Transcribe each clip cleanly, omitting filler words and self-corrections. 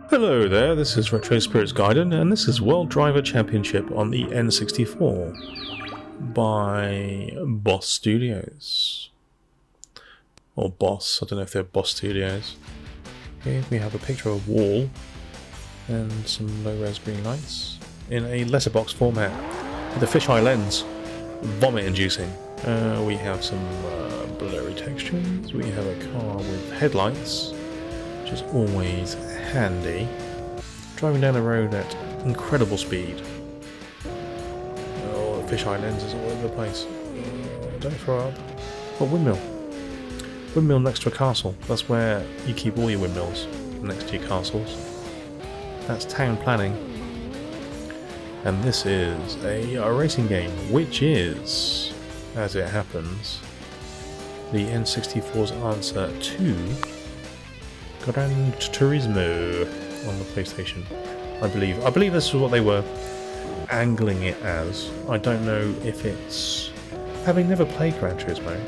Hello there, this is Retro Spirits Gaiden, and this is World Driver Championship on the N64 by Boss Studios. Or Boss, I don't know if they're Boss Studios. Here we have a picture of a wall and some low-res green lights in a letterbox format with a fisheye lens, vomit-inducing. We have some blurry textures, we have a car with headlights, which is always handy. Driving down the road at incredible speed. Oh, the fisheye lens is all over the place. Don't throw up. Oh, windmill. Windmill next to a castle. That's where you keep all your windmills, next to your castles. That's town planning. And this is a racing game, which is, as it happens, the N64's answer to Gran Turismo on the PlayStation, I believe. I believe this is what they were angling it as. I don't know if it's... Having never played Gran Turismo,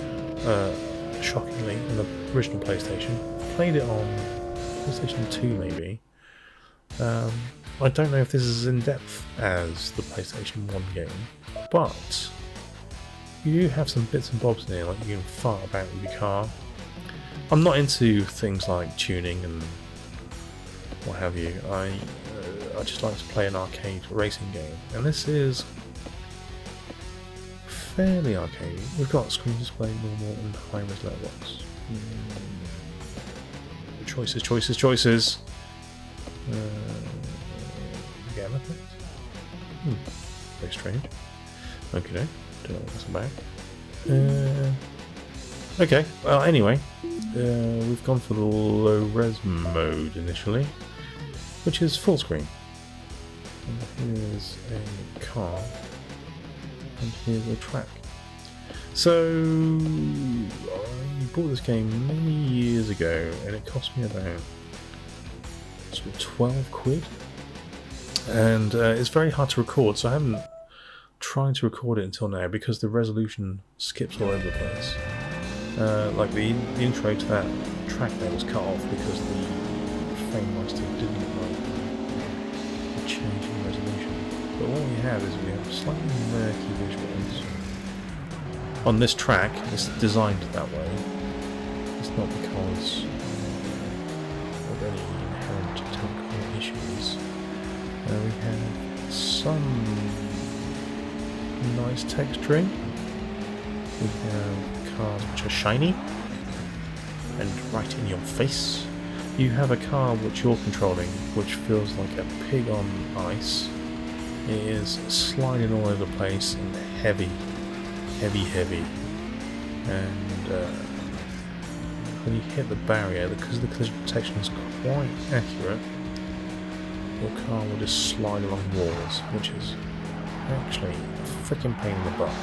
shockingly, on the original PlayStation. Played it on PlayStation 2 maybe. I don't know if this is as in-depth as the PlayStation 1 game, but you do have some bits and bobs in here, like you can fart about with your car. I'm not into things like tuning and what have you. I just like to play an arcade racing game, and this is fairly arcadey. We've got screen display, normal, and high-res letterbox. Choices. Gamma effect. Very strange. Okay, don't know what that's about. Okay, well anyway, we've gone for the low-res mode initially, which is full screen. And here's a car, and here's a track. So, I bought this game many years ago, and it cost me about sort of 12 quid. And it's very hard to record, so I haven't tried to record it until now because the resolution skips all over the place. Like the intro to that track there was cut off because the frame master didn't like the change in resolution. But what we have is we have slightly murky visuals. On this track, it's designed that way. It's not because of any inherent technical issues. We have some nice texturing. We have cars which are shiny and right in your face. You have a car which you're controlling which feels like a pig on ice. It is sliding all over the place and heavy. And when you hit the barrier, because the collision protection is quite accurate, your car will just slide along walls, which is actually a freaking pain in the butt.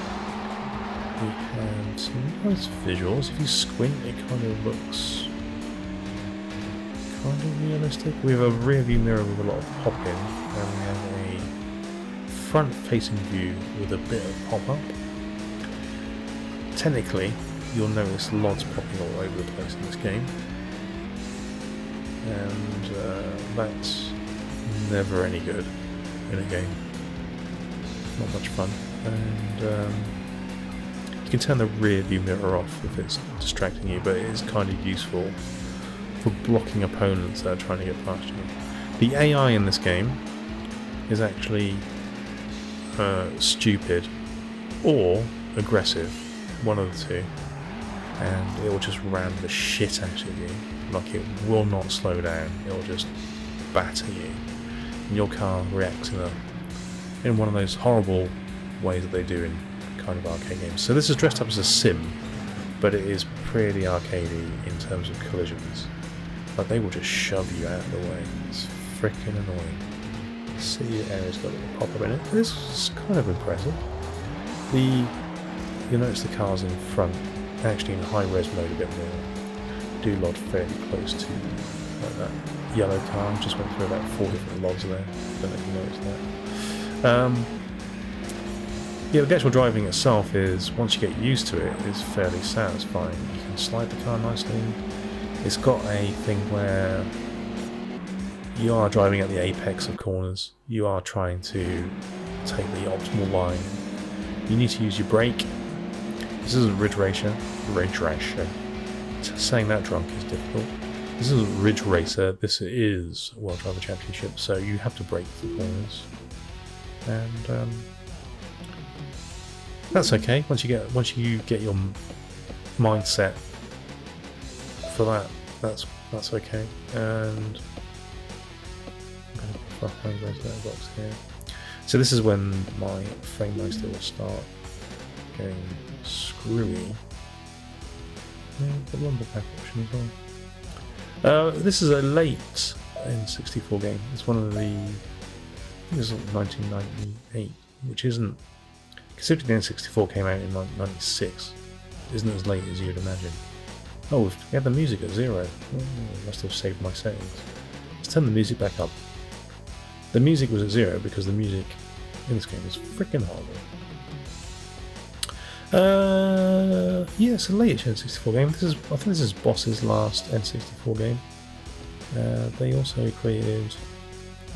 We have some nice visuals. If you squint, it kind of looks kind of realistic. We have a rear view mirror with a lot of pop in, and we have a front facing view with a bit of pop up. Technically, you'll notice LODs popping all over the place in this game, and that's never any good in a game. Not much fun. And you can turn the rear view mirror off if it's distracting you, but it is kind of useful for blocking opponents that are trying to get past you. The AI in this game is actually stupid or aggressive, one of the two, and it will just ram the shit out of you. Like, it will not slow down, it will just batter you, and your car reacts in one of those horrible ways that they do in kind of arcade games. So this is dressed up as a sim, but it is pretty arcadey in terms of collisions. Like, they will just shove you out of the way. It's freaking annoying. The city area's got a little pop-up in it. This is kind of impressive. You'll notice the cars in front, actually in high-res mode a bit more, do LOD fairly close to like that yellow car. Just went through about 4 different LODs there. Don't know if you noticed that. Yeah, the actual driving itself is, once you get used to it, is fairly satisfying. You can slide the car nicely. It's got a thing where you are driving at the apex of corners. You are trying to take the optimal line. You need to use your brake. This is a ridge racer. Saying that drunk is difficult. This is a ridge racer. This is World Driver Championship, so you have to brake the corners, and that's okay. Once you get your mindset for that, that's okay. And I'm going to go to that box here. So this is when my frame mostly will start getting screwy. Yeah, the rumble pack option as well. This is a late N64 game. It's one of the, I think it's 1998, which isn't, considering the N64 came out in 1996, isn't as late as you'd imagine. Oh, we had the music at 0. Oh, I must have saved my settings. Let's turn the music back up. The music was at 0 because the music in this game is freaking horrible. Yeah, it's a late N64 game. I think this is Boss's last N64 game. They also created,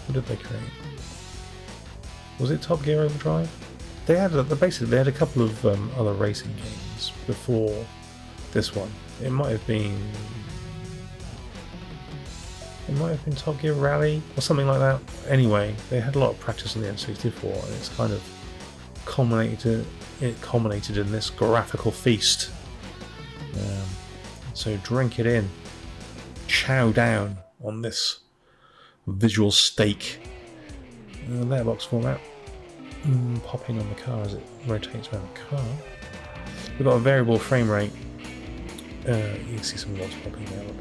what did they create? Was it Top Gear Overdrive? They had basically a couple of other racing games before this one. It might have been Top Gear Rally or something like that. Anyway, they had a lot of practice on the N64, and it's kind of culminated in this graphical feast. So drink it in, chow down on this visual steak. Letterbox format. Pop in on the car as it rotates around the car. We've got a variable frame rate. You can see some logs popping out.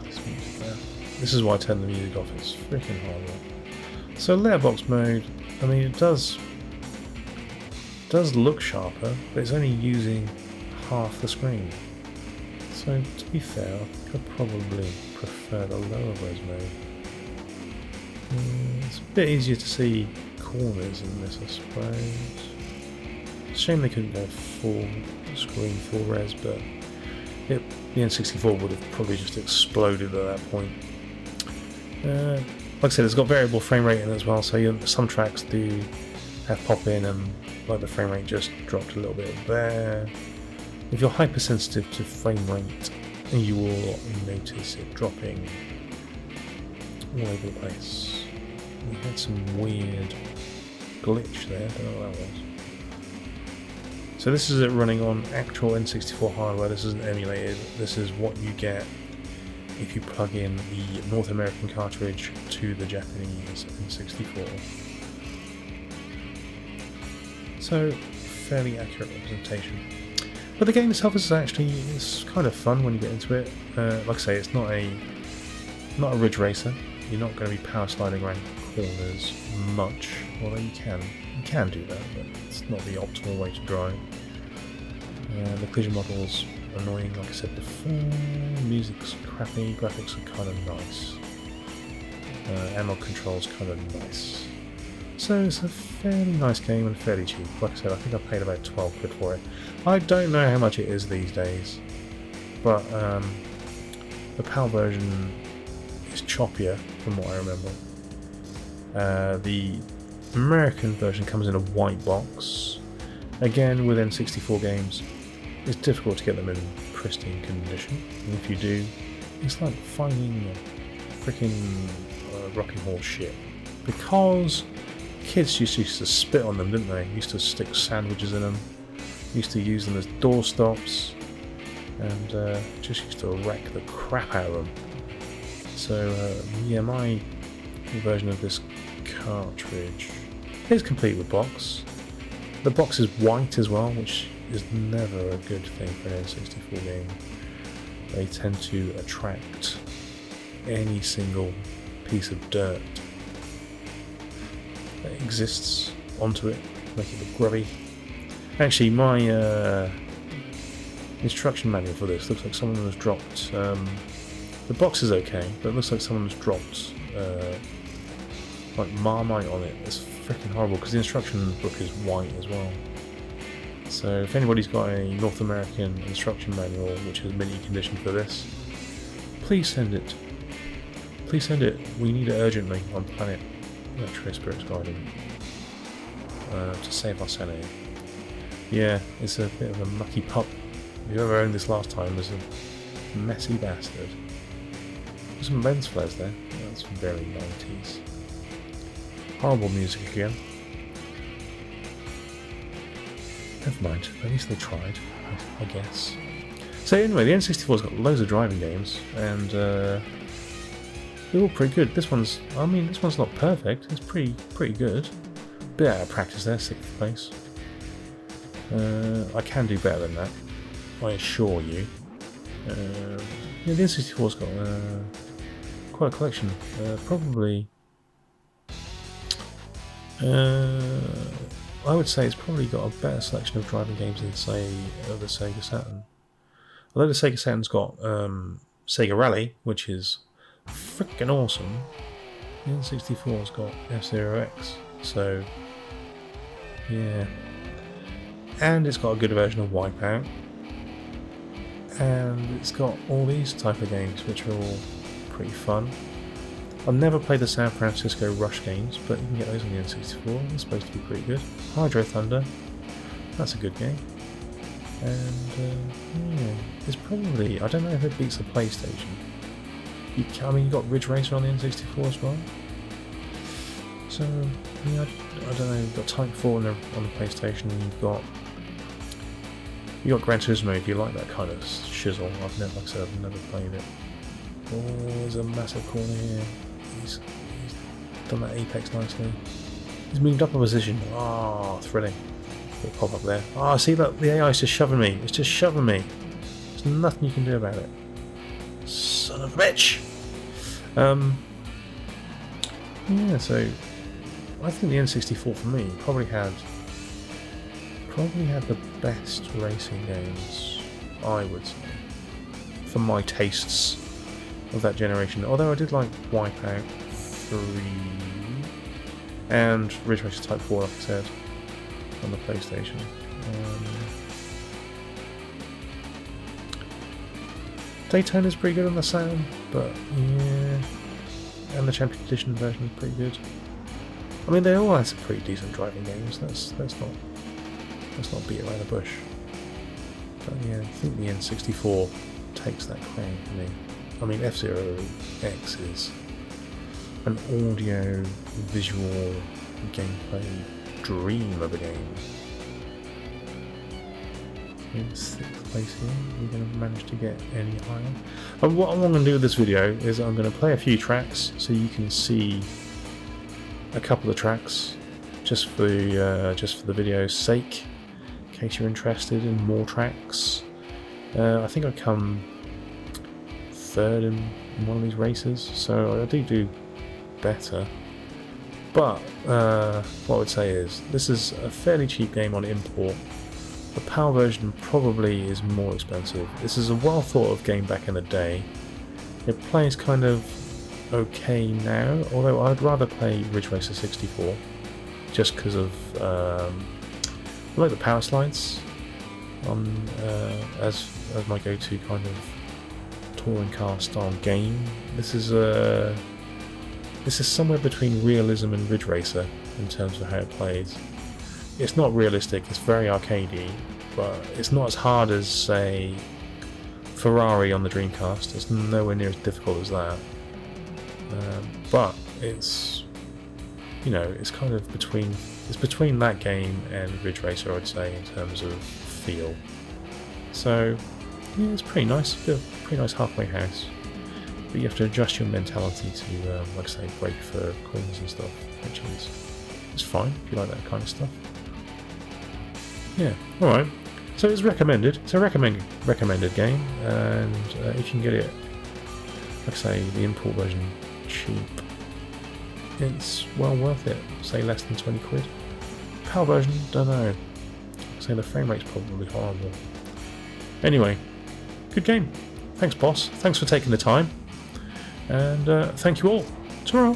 This music there. This is why I turned the music off. It's freaking horrible. So letterbox mode. I mean, it does look sharper, but it's only using half the screen. So to be fair, I think I'd probably prefer the lower res mode. It's a bit easier to see corners in this, I suppose. It's a shame they couldn't go full screen, full res, but the N64 would have probably just exploded at that point. Like I said, it's got variable frame rate in it as well, so some tracks do have pop in and like the frame rate just dropped a little bit there. If you're hypersensitive to frame rate, you will notice it dropping all over the place. We had some weird glitch there, I don't know what that was. So this is it running on actual N64 hardware. This isn't emulated. This is what you get if you plug in the North American cartridge to the Japanese N64. So fairly accurate representation. But the game itself is it's kind of fun when you get into it. Like I say, it's not a ridge racer. You're not going to be power sliding around corners much, although you can do that, but it's not the optimal way to drive. The collision model's annoying, like I said before. Music's crappy, graphics are kind of nice. Analog controls kind of nice. So it's a fairly nice game and fairly cheap. Like I said, I think I paid about 12 quid for it. I don't know how much it is these days, but the PAL version is choppier from what I remember. The American version comes in a white box. Again, with N64 games, it's difficult to get them in pristine condition, and if you do, it's like finding freaking rocking horse shit. Because kids used to spit on them, didn't they? Used to stick sandwiches in them, used to use them as door stops, and just used to wreck the crap out of them. So yeah, my version of this cartridge is complete with box. The box is white as well, which is never a good thing for an N64 game. They tend to attract any single piece of dirt that exists onto it, make it look grubby. Actually, my instruction manual for this looks like someone has dropped. The box is okay, but it looks like someone has dropped like Marmite on it. It's freaking horrible because the instruction book is white as well. So if anybody's got a North American instruction manual which is mint condition for this, please send it please send it. We need it urgently on planet Metro Spirit's Garden to save our sanity. Yeah, it's a bit of a mucky pup. Whoever owned this last time was a messy bastard. There's some lens flares there. That's very 90s. Horrible music again. Never mind, at least they tried, I guess. So anyway, the N64's got loads of driving games, and they're all pretty good. This one's not perfect, it's pretty good. Bit out of practice there, 6th place. I can do better than that, I assure you. Yeah, the N64's got quite a collection. Probably... I would say it's probably got a better selection of driving games than, say, the Sega Saturn. Although the Sega Saturn's got Sega Rally, which is freaking awesome, the N64's got F-Zero X, so yeah. And it's got a good version of Wipeout, and it's got all these type of games, which are all pretty fun. I've never played the San Francisco Rush games, but you can get those on the N64. They're supposed to be pretty good. Hydro Thunder, that's a good game. And yeah, it's probably, I don't know if it beats the PlayStation. I mean, you got Ridge Racer on the N64 as well. So yeah, I don't know. You've got Type 4 on the PlayStation. And you've got Gran Turismo if you like that kind of shizzle. Like I said, I've never played it. Oh, there's a massive corner here. He's done that apex nicely. He's moved up a position. Oh, thrilling. It'll pop up there. Oh, see that? The AI is just shoving me. It's just shoving me. There's nothing you can do about it. Son of a bitch! Yeah, so I think the N64 for me probably had the best racing games, I would say, for my tastes of that generation. Although I did like Wipeout 3 and Ridge Racer Type 4, like I said, on the PlayStation. Daytona's pretty good on the Saturn, but yeah, and the Champion Edition version is pretty good. I mean, they all have some pretty decent driving games. Let's not beat around the bush. But yeah, I think the N64 takes that claim for me. I mean, F-Zero X is an audio-visual gameplay dream of a game. In 6th place here, we're going to manage to get any higher. And what I'm going to do with this video is I'm going to play a few tracks so you can see a couple of tracks just for the video's sake, in case you're interested in more tracks. I think I come 3rd in one of these races, so I do better. But what I would say is this is a fairly cheap game on import. The PAL version probably is more expensive. This is a well thought of game back in the day. It plays kind of okay now, although I'd rather play Ridge Racer 64 just because of I like the power slides on as my go-to kind of touring car style game. This is somewhere between realism and Ridge Racer in terms of how it plays. It's not realistic, it's very arcadey, but it's not as hard as, say, Ferrari on the Dreamcast. It's nowhere near as difficult as that. But it's, you know, it's kind of between that game and Ridge Racer, I'd say, in terms of feel. So yeah, it's pretty nice. Pretty nice halfway house. But you have to adjust your mentality to, like I say, brake for corners and stuff, which is it's fine if you like that kind of stuff. Yeah, alright. So it's recommended. It's a recommended game, and if you can get it, like I say, the import version cheap, it's well worth it. Say less than 20 quid. PAL version, don't know. Say the frame rate's probably horrible. Anyway, good game. Thanks, boss. Thanks for taking the time, and thank you all. Ta-ra.